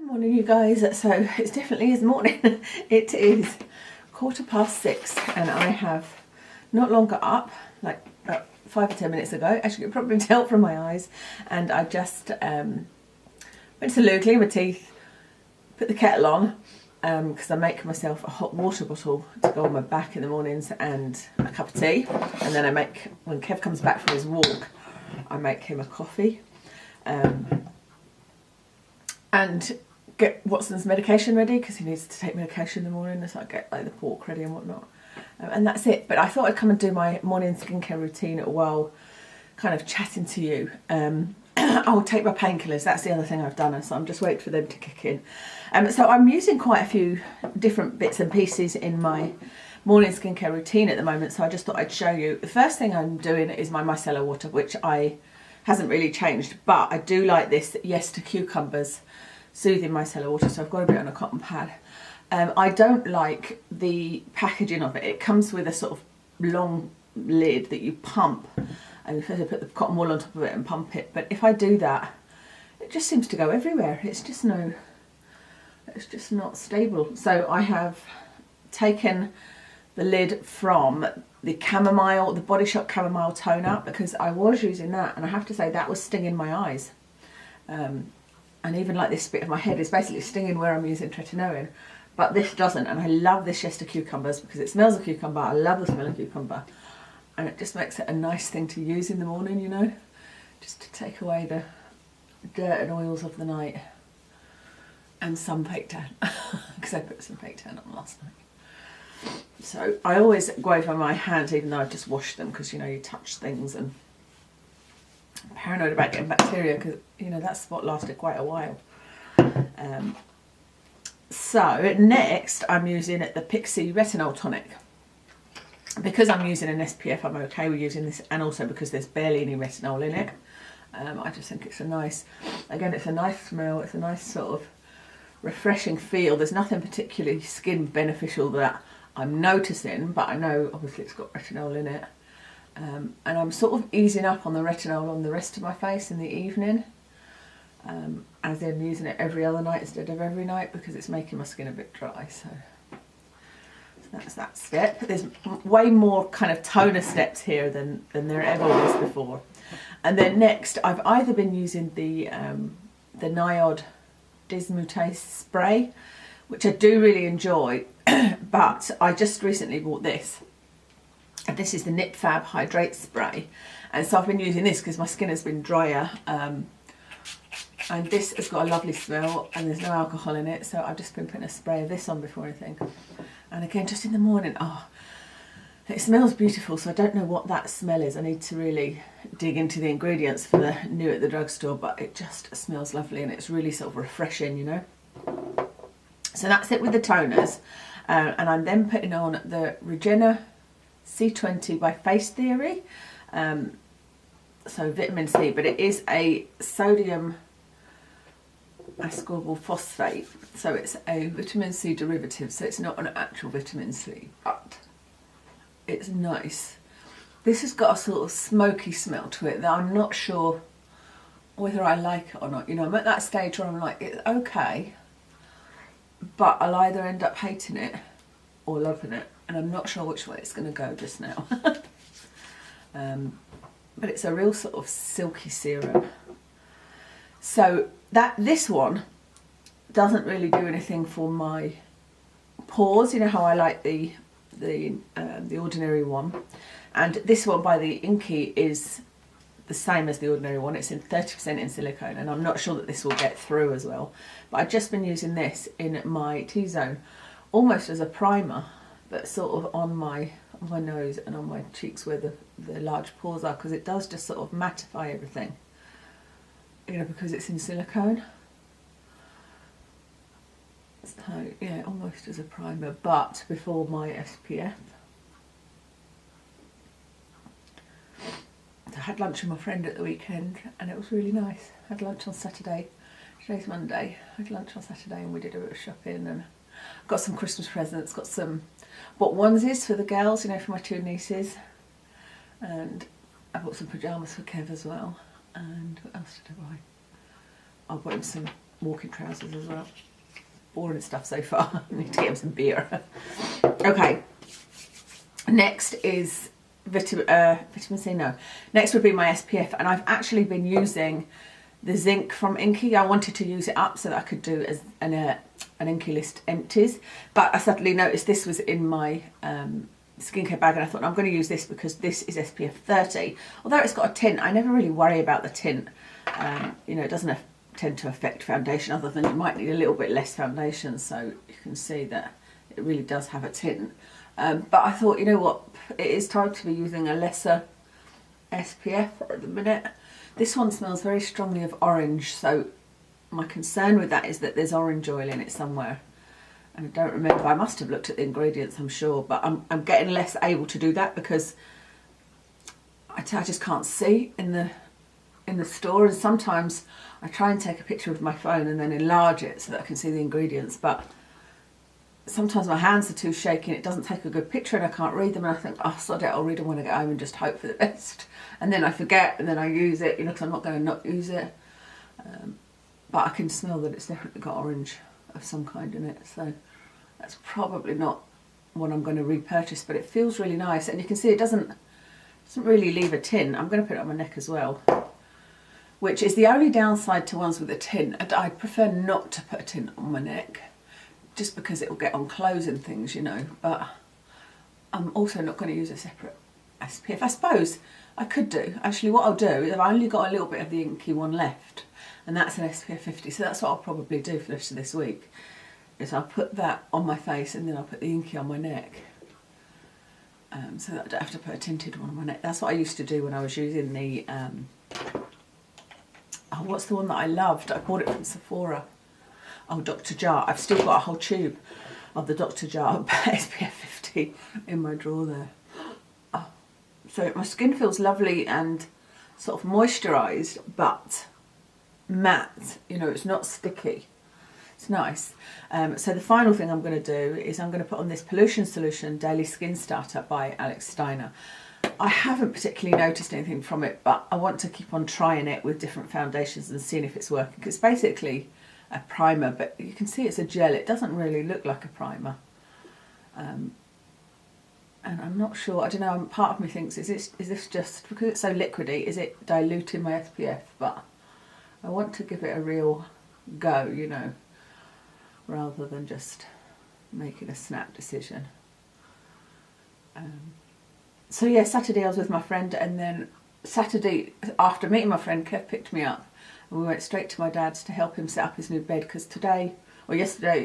Morning you guys. So it definitely is morning. It is 6:15 and I have not long got up, like about 5 or 10 minutes ago. Actually, you can probably tell from my eyes. And I just went to the loo, clean my teeth, put the kettle on because I make myself a hot water bottle to go on my back in the mornings and a cup of tea. And then I make, when Kev comes back from his walk, I make him a coffee. And get Watson's medication ready because he needs to take medication in the morning, so I get like the pork ready and whatnot, and that's it. But I thought I'd come and do my morning skincare routine while kind of chatting to you. I'll take my painkillers, that's the other thing I've done, so I'm just waiting for them to kick in. So I'm using quite a few different bits and pieces in my morning skincare routine at the moment, so I just thought I'd show you. The first thing I'm doing is my micellar water, which hasn't really changed, but I do like this Yes to Cucumbers soothing micellar water, so I've got a bit on a cotton pad. I don't like the packaging of it. It comes with a sort of long lid that you pump, and you have to put the cotton wool on top of it and pump it. But if I do that, it just seems to go everywhere. It's just not stable. So I have taken the lid from the chamomile, the Body Shop chamomile toner, because I was using that, and I have to say that was stinging my eyes. And even like this bit of my head is basically stinging where I'm using tretinoin, but this doesn't. And I love this Yes to Cucumbers because it smells of cucumber. I love the smell of cucumber, and it just makes it a nice thing to use in the morning, you know, just to take away the dirt and oils of the night, and some fake tan because I put some fake tan on last night. So I always go over my hands even though I've just washed them, because you know, you touch things, and I'm paranoid about getting bacteria because you know that's what lasted quite a while. So next I'm using the Pixie Retinol Tonic. Because I'm using an SPF, I'm okay with using this, and also because there's barely any retinol in it. I just think it's a nice smell, it's a nice sort of refreshing feel. There's nothing particularly skin beneficial that I'm noticing, but I know obviously it's got retinol in it. And I'm sort of easing up on the retinol on the rest of my face in the evening, as in using it every other night instead of every night, because it's making my skin a bit dry. So that's that step. There's way more kind of toner steps here than there ever was before. And then next, I've either been using the Niod Dismutase spray, which I do really enjoy, but I just recently bought this. And this is the Nip Fab Hydrate Spray, and so I've been using this because my skin has been drier, and this has got a lovely smell and there's no alcohol in it, so I've just been putting a spray of this on before anything. And again, just in the morning, it smells beautiful, so I don't know what that smell is. I need to really dig into the ingredients for the new at the drugstore, but it just smells lovely and it's really sort of refreshing, you know. So that's it with the toners, and I'm then putting on the Regena C20 by Face Theory, so vitamin C, but it is a sodium ascorbyl phosphate, so it's a vitamin C derivative, so it's not an actual vitamin C, but it's nice. This has got a sort of smoky smell to it that I'm not sure whether I like it or not. You know, I'm at that stage where I'm like, it's okay, but I'll either end up hating it or loving it, and I'm not sure which way it's going to go just now. But it's a real sort of silky serum. So this one doesn't really do anything for my pores. You know how I like the ordinary one, and this one by the Inky is the same as the ordinary one. It's in 30% in silicone, and I'm not sure that this will get through as well. But I've just been using this in my T-zone, almost as a primer, but sort of on my nose and on my cheeks where the large pores are, because it does just sort of mattify everything, you know, because it's in silicone. So yeah, almost as a primer, but before my SPF. So I had lunch with my friend at the weekend and it was really nice. I had lunch on Saturday. Today's Monday. I had lunch on Saturday and we did a bit of shopping, and got some Christmas presents, bought onesies for the girls, you know, for my two nieces, and I bought some pyjamas for Kev as well. And what else did I buy? I bought him some walking trousers as well. Boring stuff so far. I need to get him some beer. Okay. Next is vitamin C. No. Next would be my SPF, and I've actually been using the zinc from Inky. I wanted to use it up so that I could do as an Inky List empties, but I suddenly noticed this was in my skincare bag, and I thought, I'm going to use this because this is SPF 30. Although it's got a tint, I never really worry about the tint. You know, it doesn't tend to affect foundation, other than you might need a little bit less foundation, so you can see that it really does have a tint. But I thought, you know what, it is time to be using a lesser SPF at the minute. This one smells very strongly of orange, so my concern with that is that there's orange oil in it somewhere. And I don't remember, I must have looked at the ingredients, I'm sure, but I'm getting less able to do that because I just can't see in the store, and sometimes I try and take a picture with my phone and then enlarge it so that I can see the ingredients, but sometimes my hands are too shaky and it doesn't take a good picture and I can't read them, and I think, oh, sod it, I'll read them when I get home and just hope for the best. And then I forget, and then I use it, you know, because I'm not going to not use it. But I can smell that it's definitely got orange of some kind in it, so that's probably not one I'm going to repurchase, but it feels really nice, and you can see it doesn't really leave a tint. I'm going to put it on my neck as well, which is the only downside to ones with a tint. And I prefer not to put a tint on my neck, just because it will get on clothes and things, you know, but I'm also not going to use a separate SPF. I suppose I could do, actually what I'll do is I've only got a little bit of the Inky one left, and that's an SPF 50, so that's what I'll probably do for the rest of this week, is I'll put that on my face and then I'll put the Inky on my neck, so that I don't have to put a tinted one on my neck. That's what I used to do when I was using the, oh, what's the one that I loved? I bought it from Sephora. Oh, Dr. Jar. I've still got a whole tube of the Dr. Jar SPF 50 in my drawer there. Oh. So my skin feels lovely and sort of moisturised, but matte. You know, it's not sticky. It's nice. So the final thing I'm going to do is I'm going to put on this Pollution Solution Daily Skin Starter by Alex Steiner. I haven't particularly noticed anything from it, but I want to keep on trying it with different foundations and seeing if it's working. It's basically a primer, but you can see it's a gel. It doesn't really look like a primer. And I'm not sure, I don't know, part of me thinks, is this just, because it's so liquidy, is it diluting my SPF? But I want to give it a real go, you know, rather than just making a snap decision. So yeah, Saturday I was with my friend, and then Saturday after meeting my friend, Kev picked me up and we went straight to my dad's to help him set up his new bed, because Saturday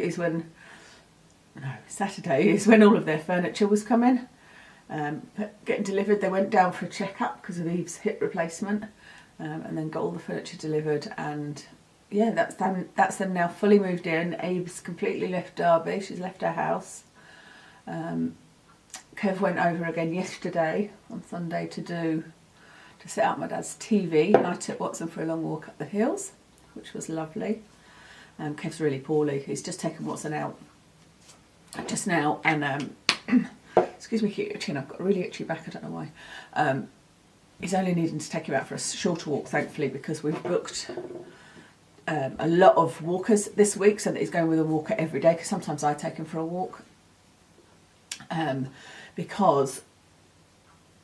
is when all of their furniture was coming, getting delivered. They went down for a check-up because of Eve's hip replacement, and then got all the furniture delivered, and yeah, that's them now fully moved in. Eve's completely left Derby, she's left her house. Kev went over again yesterday on Sunday to set up my dad's TV, and I took Watson for a long walk up the hills, which was lovely. Kev's really poorly. He's just taken Watson out just now, and excuse me, keep itching. I've got a really itchy back, I don't know why. He's only needing to take him out for a shorter walk, thankfully, because we've booked a lot of walkers this week, so that he's going with a walker every day, because sometimes I take him for a walk, because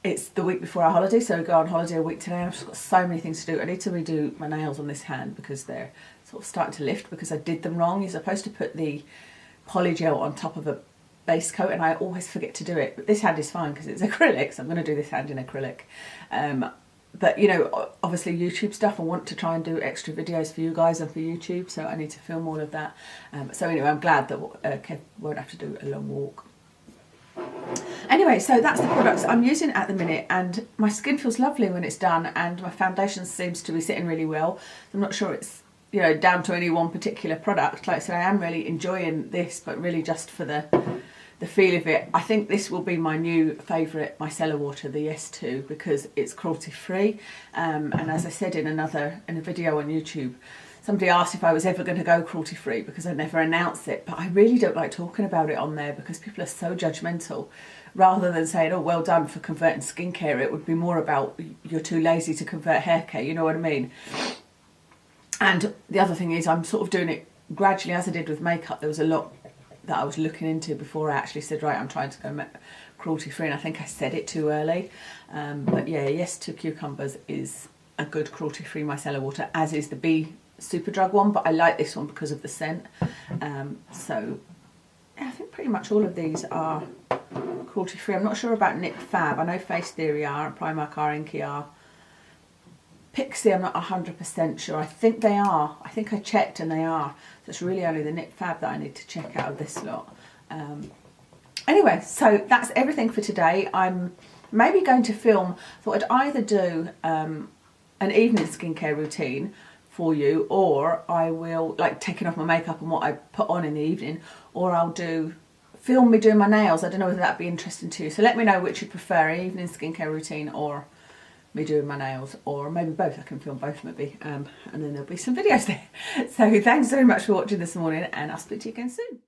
it's the week before our holiday, so we go on holiday a week today, and I've just got so many things to do. I need to redo my nails on this hand because they're sort of starting to lift because I did them wrong. You're supposed to put the polygel on top of a base coat, and I always forget to do it. But this hand is fine because it's acrylic, so I'm going to do this hand in acrylic. But you know, obviously YouTube stuff, I want to try and do extra videos for you guys and for YouTube, so I need to film all of that. So anyway, I'm glad that Kev won't have to do a long walk. Anyway, so that's the products I'm using at the minute, and my skin feels lovely when it's done, and my foundation seems to be sitting really well. I'm not sure it's, you know, down to any one particular product. Like I said, I am really enjoying this, but really just for the feel of it. I think this will be my new favourite micellar water, the S2, because it's cruelty free. And as I said in a video on YouTube, somebody asked if I was ever going to go cruelty free because I never announce it, but I really don't like talking about it on there because people are so judgmental. Rather than saying, oh, well done for converting skincare, it would be more about you're too lazy to convert hair care, you know what I mean? And the other thing is I'm sort of doing it gradually, as I did with makeup. There was a lot that I was looking into before I actually said, right, I'm trying to go cruelty free, and I think I said it too early. But yeah, Yes to Cucumbers is a good cruelty free micellar water, as is the Bee Superdrug one, but I like this one because of the scent. So yeah, I think pretty much all of these are cruelty free. I'm not sure about Nip Fab. I know Face Theory are, Primark are, Inky are. Pixie, I'm not 100% sure. I think they are. I think I checked and they are. So it's really only the Nip Fab that I need to check out of this lot. Anyway, so that's everything for today. I'm maybe going to film, thought I'd either do an evening skincare routine for you, or I will, like, taking off my makeup and what I put on in the evening, or I'll film me doing my nails. I don't know whether that'd be interesting to you. So let me know which you prefer, an evening skincare routine or me doing my nails, or maybe both. I can film both maybe, and then there'll be some videos there. So thanks very much for watching this morning, and I'll speak to you again soon.